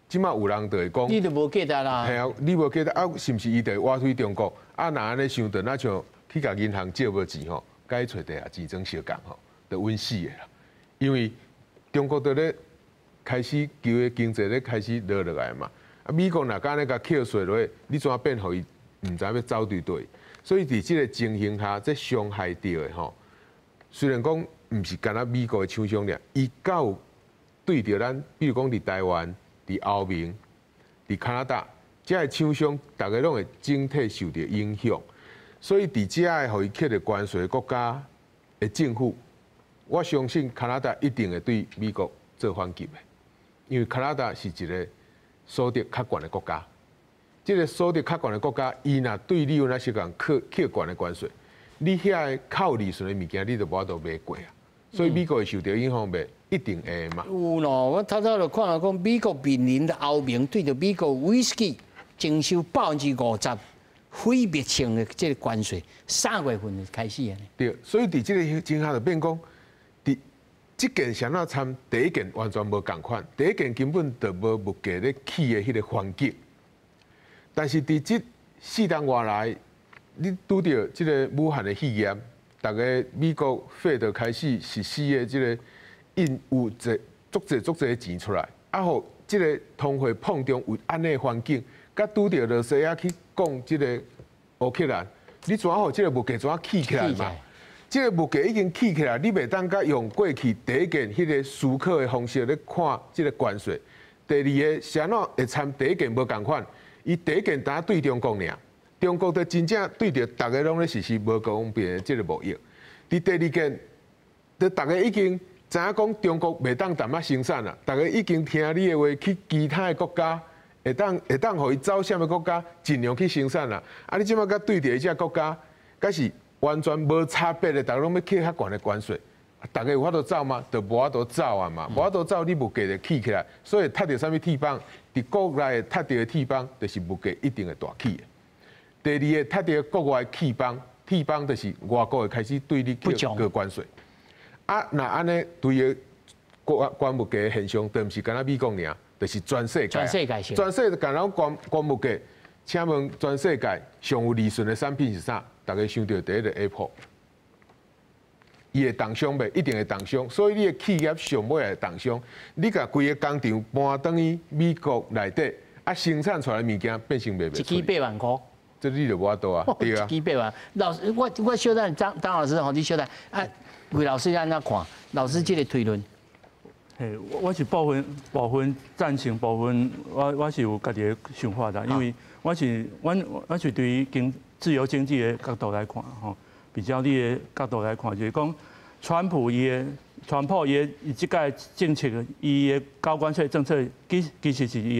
即马有人就会讲，你就无记得啦。系啊，你无记得啊？是毋是伊就挖推中国？啊，若安尼想到，那像去甲银行借无钱吼，该找地下钱庄相共吼，就稳死的啦。因为中国都咧开始旧的经济咧开始落来嘛。啊，美国若敢咧甲扣税落去，你怎变互伊？唔知要走对对，所以伫即个情形下，这伤害到的吼。虽然讲唔是干那美国的厂商俩，伊到对着咱，比如讲伫台湾、伫欧盟、伫加拿大，这个厂商大家拢会整体受到影响。所以伫这个互伊扣着关税的国家的政府，我相信加拿大一定会对美国做反击的，因为加拿大是一个所得较悬的国家。这个所得较悬的国家，伊若对你有那些讲扣悬的关税，你遐靠利润的物件，你就无法度买过啊。所以美国会受到影响袂？一定会嘛。有咯，我头就看到讲，美国面临的欧盟对着美国威士忌征收50%非别性的这个关税，3月份就开始的。对，所以伫这个情况就变讲，伫这件啥那参第一件完全无共款，第一件根本就无物价咧起的迄个环境。但是伫这4年外来，你拄到这个武汉的肺炎，大家美国费就开始实施的这个印有足侪钱出来，啊，互这个通货膨胀有安尼环境，甲拄到罗西亚去讲这个乌克兰，你怎互这个物价怎起起来嘛？这个物价已经起起来，你袂当甲用过去第一件迄个思考的方式咧看这个关税。第二个啥喏会参第一件无共款。伊第一件单对中国尔，中国就真正对着大家拢咧实施无公平的这个贸易。伫第二件，就大家已经知影讲中国袂当淡仔生产啦，大家已经听你的话去其他的国家，会当互伊走啥物国家，尽量去生产啦。啊，你即马甲对着迄只国家，甲是完全无差别的，大家拢要扣较悬的关税。大家有法度走吗？就无法度走啊嘛，无法度走，你物价就起起来。所以踢到啥物铁板？伫国内踢到的铁板，就是物价一定会大起的。第二个踢到国外铁板就是外国会开始对你扣个关税。啊，那安尼对个关物价的现象，就毋是干那美国尔，就是全世界。全世界干那关物价，请问全世界上有利润的产品是啥？大家想到第一个 Apple。伊会当伤袂，一定会当伤，所以你的企业上尾会当伤。你甲规个工厂搬等于美国内底，啊生产出来物件变成袂袂出。一支8万块，这你就无法度啊，对啊。一支8万，老师，我小等张老师吼，你小等啊，魏老师安怎看？老师这个推论，嘿，我是部分赞成，部分我是有家己的想法的，因为我是对于自由经济的角度来看吼。比较你的角度来看，就是讲，川普伊即届政策，伊的高关税政策，其实是伊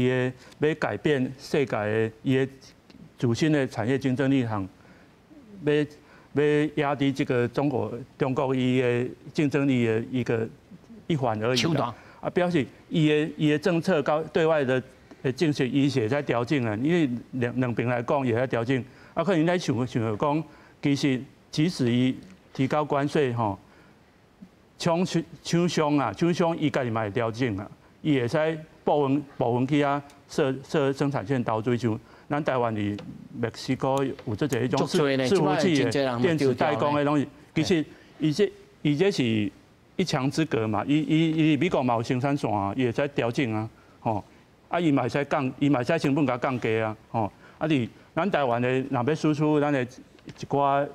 的要改变世界的伊的主心的产业竞争力上，要压低这个中国伊的竞争力的一环而已。啊，表示伊的政策对外的政策，伊是在调整啊，因为两边来讲也在调整。啊，可能咱想讲。其实即使伊提高关税吼，厂商伊家己嘛会调整啊，伊会使部分去啊设生产线投资，像咱台湾伫墨西哥有这一种伺服器的电子代工的东西，其实伊这是一墙之隔嘛，伊美国嘛有生产线啊，伊会使调整啊，吼，啊伊嘛会使降，伊嘛会使成本甲降低啊，吼，啊伫咱台湾的若要输出咱的一寡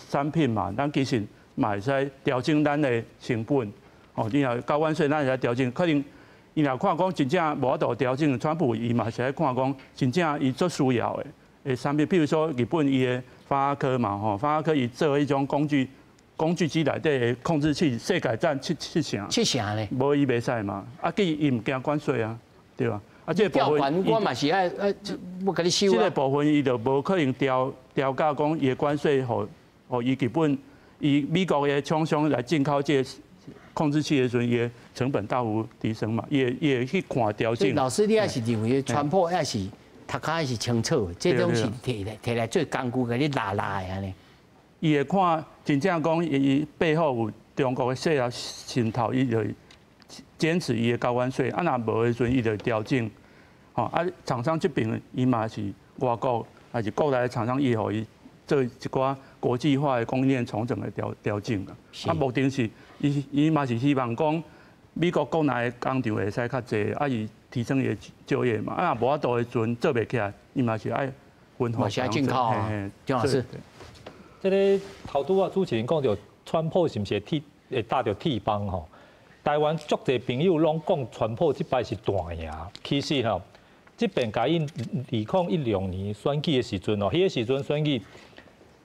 产品嘛，咱其实嘛会使调整咱的成本，吼，你若交关税，咱会使调整，可能伊若看讲真正无法度调整，川普伊嘛是来看讲真正伊最需要的产品，比如说日本伊的发科嘛，吼，发科伊做一种工具机内底的控制器，世界占7成咧，无伊袂使嘛，啊，伊唔惊关税啊，对吧？啊，这个部分我嘛是爱我甲你收啊。这个部分伊就无可能调到讲伊的关税，互伊基本以美国的厂商来进口这控制器的时阵，伊的成本大幅提升嘛，也去看调整。老师，你也是认为川普也是读开是清楚，这种是摕来做工具，甲你拉的安尼。伊会看真正讲伊背后有中国的势力渗透，伊就坚持伊的交关税，啊，若无的时阵伊就调整。吼，啊，厂商这边伊嘛是外国还是国内的厂商，伊互伊做一寡国际化的供应链重整的调整啊。啊，目的是伊嘛是希望讲美国国内的工厂会使较济，啊，伊提升伊的就业嘛。啊，若无法度的时阵做袂起来，伊嘛是爱分化。嘛是爱进口啊，姜老师。这个头拄啊，主持人讲到川普是毋是会打着铁帮吼？台湾足侪朋友拢讲川普这摆是大赢，其实吼，这边甲因2016年选举的时阵哦，迄个时阵选举，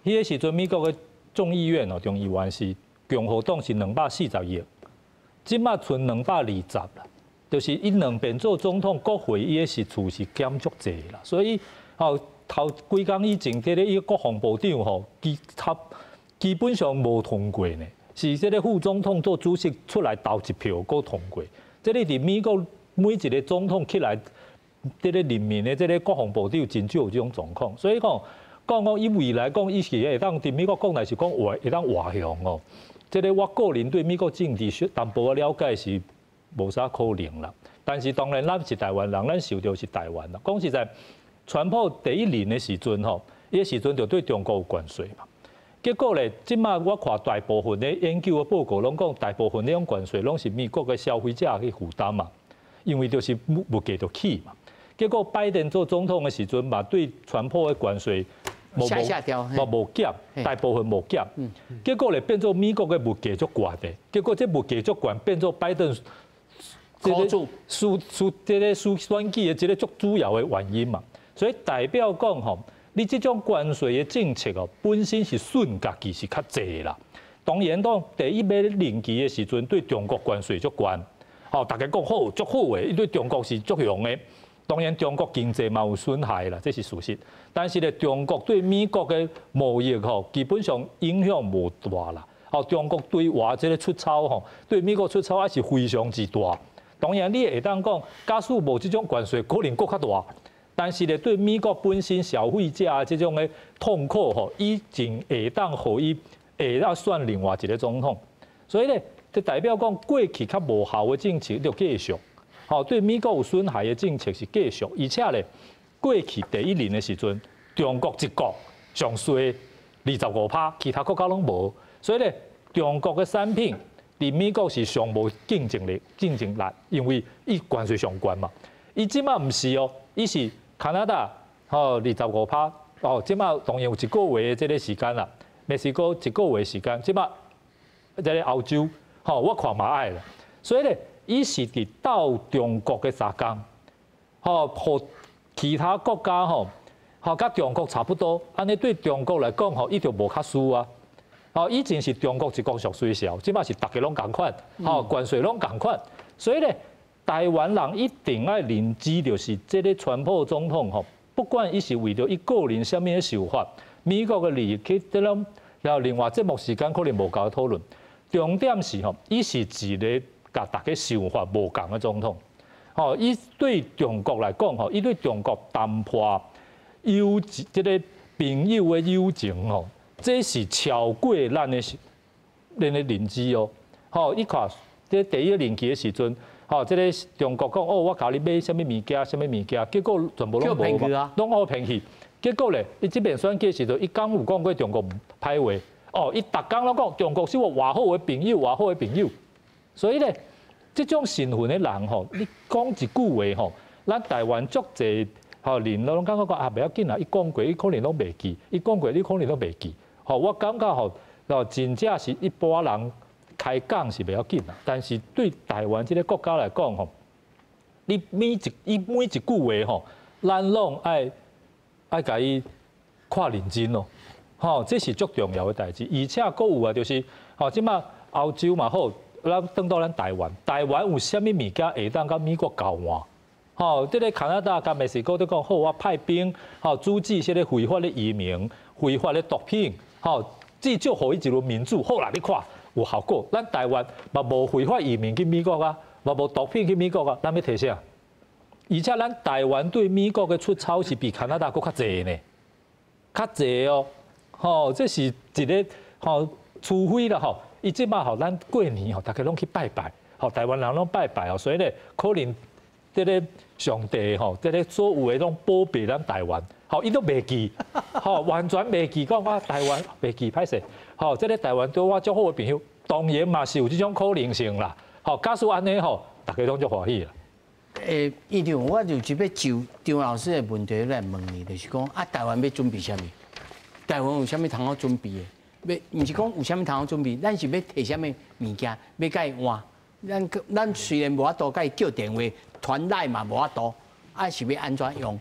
迄个时阵美国的众议院哦，众议员是共和党是240亿，即马剩220啦，就是因两边做总统，国会伊的时处是减足侪啦，所以吼。头几工以前，这个伊国防部长吼，基本上无通过呢，是这个副总统做主席出来投一票，够通过。这个伫美国每一个总统起来，这个任命的这个国防部长真少有这种状况，所以讲以未来讲，伊是会当伫美国国内是讲会当外向哦。这个我个人对美国政治淡薄的了解是无啥可能啦，但是当然咱是台湾人，咱受到是台湾啦。讲实在。川普第一年的时阵吼，伊个时阵就对中国有关税嘛。结果咧，即马我看大部分的研究的报告拢讲，大部分那种关税拢是美国的消费者去负担嘛，因为就是物价就起嘛。结果拜登做总统的时阵嘛，对川普的关税无减，大部分无减。结果咧变做美国的物价足悬的，结果这物价足悬变做拜登输选举的这个足主要的原因嘛。所以代表讲吼，你这种关税的政策哦，本身是顺家己是较济啦。当然讲第一要任期的时阵，对中国关税足悬，吼，大家讲好足好诶，伊对中国是足用诶。当然中国经济嘛有损害啦，这是事实。但是咧，中国对美国的贸易吼，基本上影响无大啦。吼，中国对外这个出口吼，对美国出口还是非常之大。当然你会当讲，假使无这种关税，可能更较大。但是咧，对美国本身消费者这种的痛苦吼，已经会当互伊会当选另外一个总统，所以咧，就代表讲过去较无效的政策就继续，吼对美国有损害的政策是继续，而且咧，过去第一年的时阵，中国一国上税25%，其他国家拢无，所以咧，中国的产品伫美国是上无竞争力，因为伊关税上悬嘛，伊即马毋是哦，伊是。加拿大25%，即马当然有一个月的这个时间啦，墨西哥一个月时间，即马这个欧洲，我看嘛爱啦，所以咧，伊是伫斗中国嘅三工，和其他国家甲中国差不多，安尼对中国来讲伊就无较输啊，以前是中国一国上最小，即马是大家拢共款，关税拢共款，所以咧。台湾人一定要认知，就是这个川普总统吼，不管伊是为着伊个人什么的想法，美国的利益，其实拢然后另外节目时间可能无够讨论。重点是吼，伊是一个甲大家想法无共的总统。伊对中国来讲吼，伊对中国淡薄这个朋友的友情吼，这是超过咱的认知哦。吼，你看，这第一个任期的时阵，吼，这个中国讲哦，我教你买什么物件，什么物件，结果全部拢无嘛，拢好骗去。结果咧，伊这边选举时阵，伊讲有讲过中国歹话，哦，伊逐工拢讲中国是我偌好的朋友，偌好的朋友。所以咧，这种身份的人吼，你讲一句话吼，咱台湾足侪吼人拢感觉讲啊，袂要紧啦，伊讲过，伊可能拢袂记，伊讲过，你可能拢袂记。吼，我感觉吼，真正是一般人。开讲是袂要紧啦，但是对台湾这个国家来讲吼，你每一句话吼，咱拢爱甲伊看认真咯，吼，这是足重要的代志。而且佫有啊，就是吼，即马欧洲嘛好，咱等到咱台湾，台湾有啥物物件会当甲美国交换？吼，这个加拿大甲墨西哥都讲好，我派兵吼阻止这个非法的移民、非法的毒品，吼，至少互伊一轮民主。好啦，你看。有效果，咱台湾嘛无非法移民去美国啊，嘛无毒品去美国啊，咱要提啥？而且咱台湾对美国的出口是比加拿大搁较济呢，较济哦。吼，这是一个吼，除非啦吼，伊即马吼，咱过年吼，大家拢去拜拜，吼，台湾人拢拜拜哦，所以咧，可能这个上帝吼，这个所有的拢保庇咱台湾。吼，伊都袂记，吼，完全袂记，讲我台湾袂记，歹势。吼，这个台湾对我足好的朋友，当然嘛是有这种可能性啦。吼，假使安尼吼，大家拢足欢喜啦。议长，我就要就张老师的问题来问你，就是讲啊，台湾要准备啥物？台湾有啥物通好准备的？要，毋是讲有啥物通好准备，咱是要摕啥物物件，要甲伊换。咱虽然无法度甲伊叫电话传来嘛，无法度，啊是要安怎用？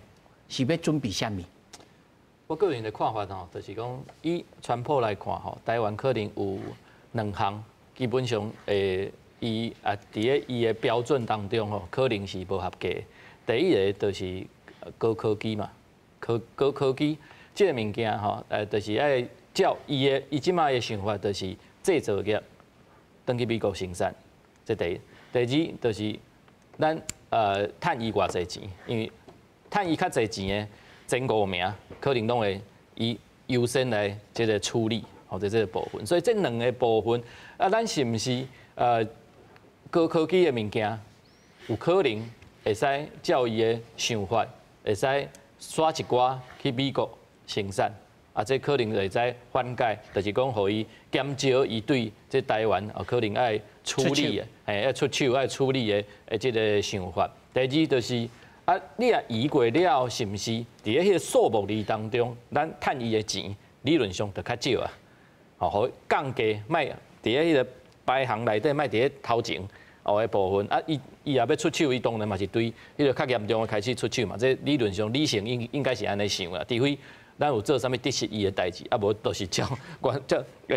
是要准备啥物？我个人的看法吼，就是讲以川普来看吼，台湾可能有2项，基本上伊啊伫咧伊的标准当中吼，可能是无合格。第一个就是高科技嘛，高科技这个物件吼，就是爱照伊即摆的想法，就是制造业登去美国生产，这第一。第二就是咱趁伊偌济钱，因为趁伊较济钱的前5名，可能拢会以优先来这个处理，或者这个部分。所以这2个部分啊，咱是毋是高科技的物件，有可能会使照伊的想法，会使刷一寡去美国生产。啊，这可能会使缓解，就是讲，互伊减少伊对这台湾可能爱处理的，爱出手爱处理的这个想法。第二就是啊，你若移过了，是毋是伫咧迄个数目字当中，咱趁伊的钱理论上就较少啊？吼，互降低，卖伫咧迄个排行内底，卖伫咧头前的部分。啊，伊也要出手，伊当然嘛是对迄个较严重的开始出手嘛。这理论上理性应该是安尼想啊，除非咱有做啥物得失伊的代志，啊无就是照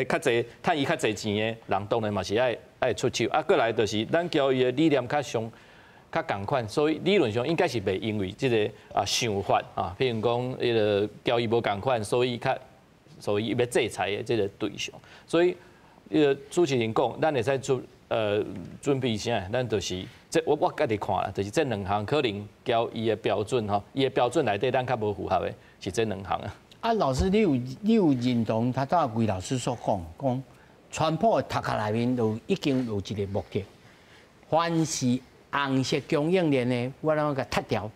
较济趁伊较济钱的人，当然嘛是爱出手。啊，过来就是咱交易的理念较共款，所以理论上应该是袂因为即个想法啊，譬如讲迄个交易无共款，所以要制裁的即个对象。所以主持人讲，咱会使准备啥？咱就是我家己看啦，就是这2项可能交伊的标准吼，伊的标准内底咱较无符合的是这2项啊。啊，老师，你有认同他刚魏老师所讲，川普的头壳内面就已经有一个目的，凡是红色供应链的，我拢甲踢掉。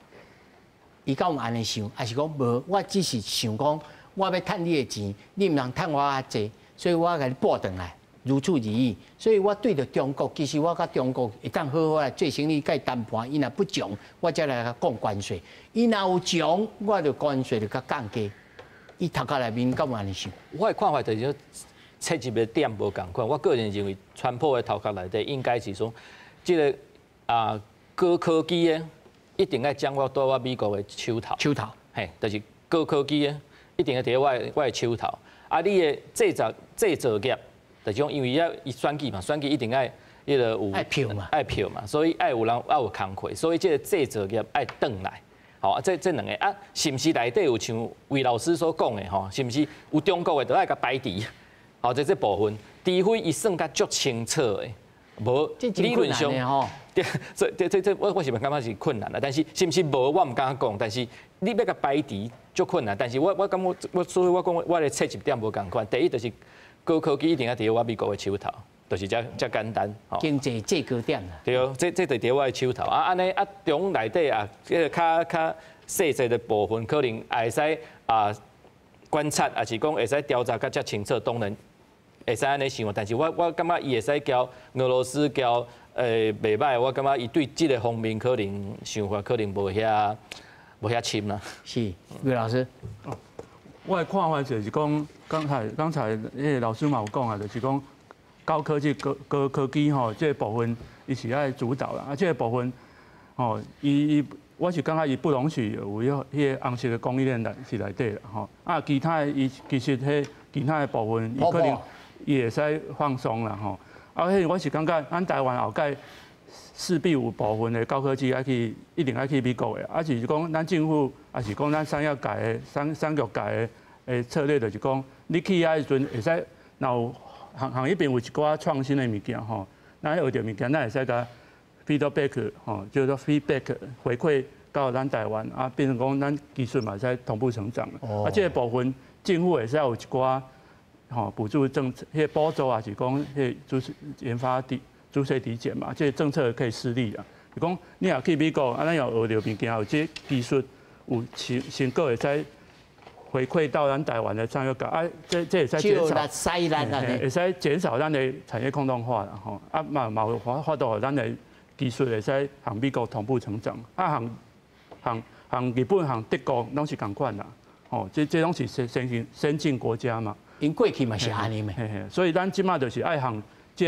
伊敢有安尼想，还是讲无？我只是想讲，我要趁你的钱，你毋通趁我遐济，所以我甲你拨转来，如此而已。所以我对着中国，其实我甲中国会当好好来做生意，甲伊谈判。伊若不从，我才来甲讲关税；伊若有从，我就关税就甲降低。伊头壳内面敢有安尼想？我的看法就是切入的点无共款。我个人认为，川普的头壳内底应该是说，即个高科技的一定要掌握到我美国的手头。嘿，就是高科技的一定要伫我的手头。啊，你的制造业，就是讲因为伊选举嘛，选举一定爱迄个有爱票嘛，所以爱有人爱有工课，所以这个制造业爱转来。好，这2个啊，是毋是内底有像魏老师所讲的吼？是毋是有中国的都爱甲排除？好，这部分，除非伊算甲足清楚的，无理论上，这我是感觉是困难啦，但是是不是无我唔敢讲，但是你要甲排除就困难，但是我感觉所以我讲我的切入点无共款，第一就是高科技一定要伫我美国的手头，就是遮简单。经济制高点啦。对，这就伫我的手头啊，安尼啊中内底啊，这个较细细的部分可能也会使观察，也是讲会使调查较较清楚，当然会使安尼想，但是我感觉伊会使交俄罗斯交袂歹，我感觉伊对这个方面可能想法可能无遐深啦。是，魏老师。我的看法就是讲，刚才那个老师嘛有讲啊，就是讲高科技、高科技吼，这个部分伊是爱主导啦，这个部分吼，我是感觉伊不容许有迄个红色的供应链是内底啦吼，其他的伊其实其他的部分伊可能伊会使放松啦吼，我是感觉咱台湾后盖势必有部分的高科技一定要去美国的，就是讲咱政府，也是讲咱产业界的产业界的策略，就是讲你去遐时阵会使，若有行迄边有一寡创新的物件吼，咱学到物件，咱会使甲 feedback 吼，就是说 feedback 回馈到咱台湾变成讲咱技术嘛在同步成长了。这个部分政府会使有一寡补助政策，迄补助也是讲迄研发注册抵减嘛，这个政策可以施力啊。就讲你若去美国，咱有学到物件，有这技术有成果会使回馈到咱台湾的产业界，这会使减少，会使减少咱的产业空洞化啦吼。嘛有法度咱的技术会使和美国同步成长，和日本、和德国拢是同款啦。这拢是先进国家嘛。因过去嘛是安尼嘛。所以咱即马就是爱和这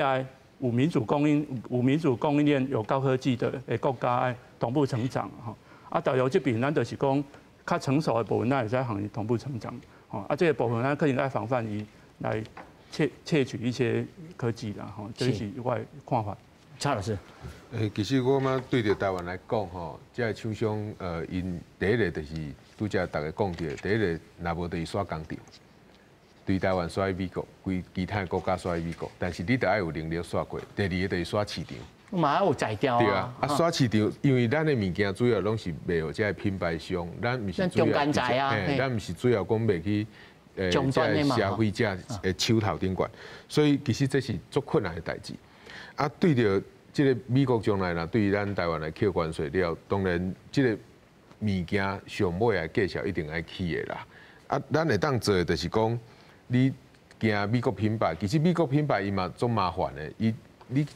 有民主供应链、有高科技的国家爱同步成长吼。导游这边咱就是讲较成熟的部分，咱会使和伊同步成长。这个部分咱可能爱防范伊来窃取一些科技啦吼，这是我的看法。蔡老师，其实我嘛对着台湾来讲吼，这个厂商因第一个就是拄则大家讲到，第一个若无就是刷工厂。对台湾刷去美国，规其他国家刷去美国，但是你得爱有能力刷过。第二个就是刷市场，嘛有才调啊。对啊，刷市场，因为咱的物件主要拢是卖互这个品牌商，咱毋是主要，咱毋是主要讲卖去这消费者的手头顶管，所以其实这是足困难的代志。对着这个美国将来啦，对于咱台湾来扣关税了，当然这个物件上尾的价钱一定爱起的啦。咱会当做的就是讲。你行美国品牌，其实美国品牌伊嘛足麻烦的。你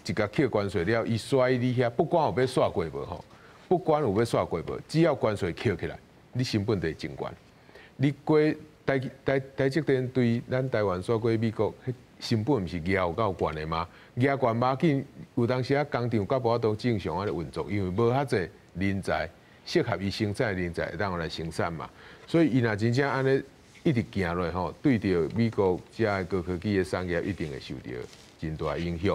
一个扣关税了，伊刷你遐，不管有要刷过无吼，不管有要刷过无，只要关税扣起来，你成本就会真悬。你过台积电对咱台湾刷过美国，成本毋是压有够悬的吗？压悬马紧，有当时工厂甲无都正常安尼运作，因为无遐济人才适合伊生产的人才，当来生产嘛。所以伊若真正安尼。一直行落吼，对着美国这高科技的产业一定会受到真大影响。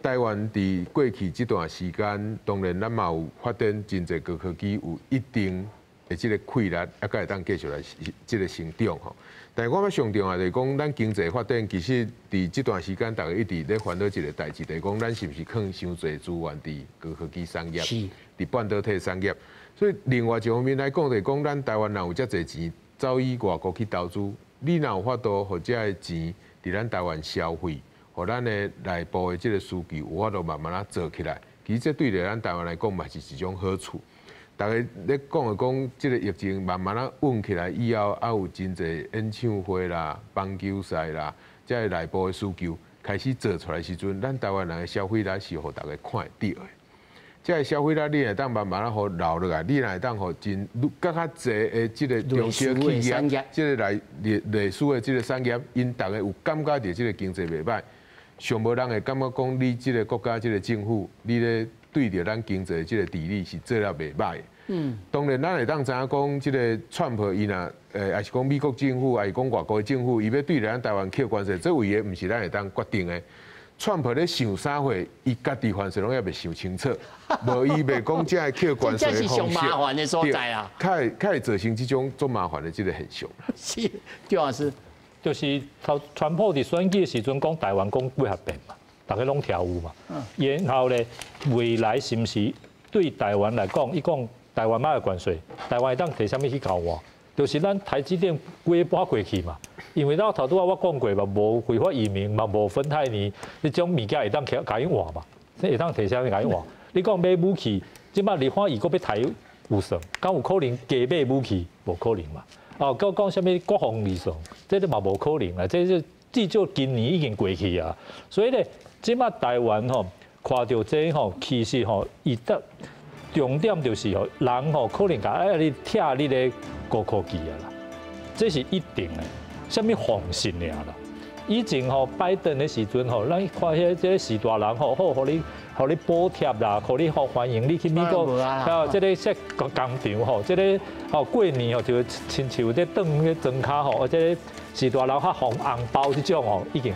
台湾伫过去这段时间，当然咱嘛有发展真侪高科技，有一定的这个气力，还会当继续来这个成长吼。但是我要上重要就是讲，咱经济发展其实伫这段时间，大家一直咧烦恼一个代志，就是讲咱是不是放伤侪资源伫高科技产业，伫半导体产业。所以另外一方面来讲，就是讲咱台湾人有遮侪钱。走以外国去投资，你若有法度，或者个钱伫咱台湾消费，互咱的内部的这个需求有法度慢慢做起来。其实这对着咱台湾来讲，嘛是一种好处。大家咧讲，这个疫情慢慢稳起来以后，有真侪演唱会啦、棒球赛啦，这内部的需求开始做出来时阵，咱台湾人的消费力是互大家看得到的。这个消费力，你会当慢慢互留落来，你会当互真更较侪的这个中小企业，这个类似的这个产业，因大家有感觉到这个经济袂歹，上无人会感觉讲你这个国家这个政府，你咧对着咱经济这个治理是做了袂歹。当然咱会当知影讲，这个川普伊若还是讲美国政府，还是讲外国的政府，伊要对着咱台湾扣关税，这位个毋是咱会当决定的。川普咧想啥货，伊家己犯税拢也未想清楚，无伊未讲这个扣关税的方式。这是上麻烦的所在啊！较会造成这种足麻烦的这个现象。是，姜老师，就是川普伫选举的时阵讲台湾讲几合变嘛，大家拢跳舞嘛。然后咧，未来是毋是对台湾来讲，伊讲台湾嘛的关税，台湾会当摕啥物去交换？就是咱台积电规搬过去嘛。因为咱头拄我讲过嘛，无非法移民嘛，无芬太尼，你种物件会当甲伊换嘛，会当摕啥物甲伊换？你讲买武器，即摆立法院佫要抬预算，敢有可能加买武器？无可能嘛。哦，讲啥物国防预算，这都嘛无可能啊！这就至少今年已经过去啊。所以咧，即摆台湾吼，看到这吼，其实吼，伊得重点就是吼，人吼可能甲你拆你的高科技啊啦，这是一定的。啥物防信尔啦？以前吼拜登的时阵吼，咱看迄这个士大人吼，好，互你补贴啦，互你好欢迎你去美国，这个说工厂吼，这个吼过年吼就亲像这顿个装卡吼，或者士大人较红红包这种吼，已经。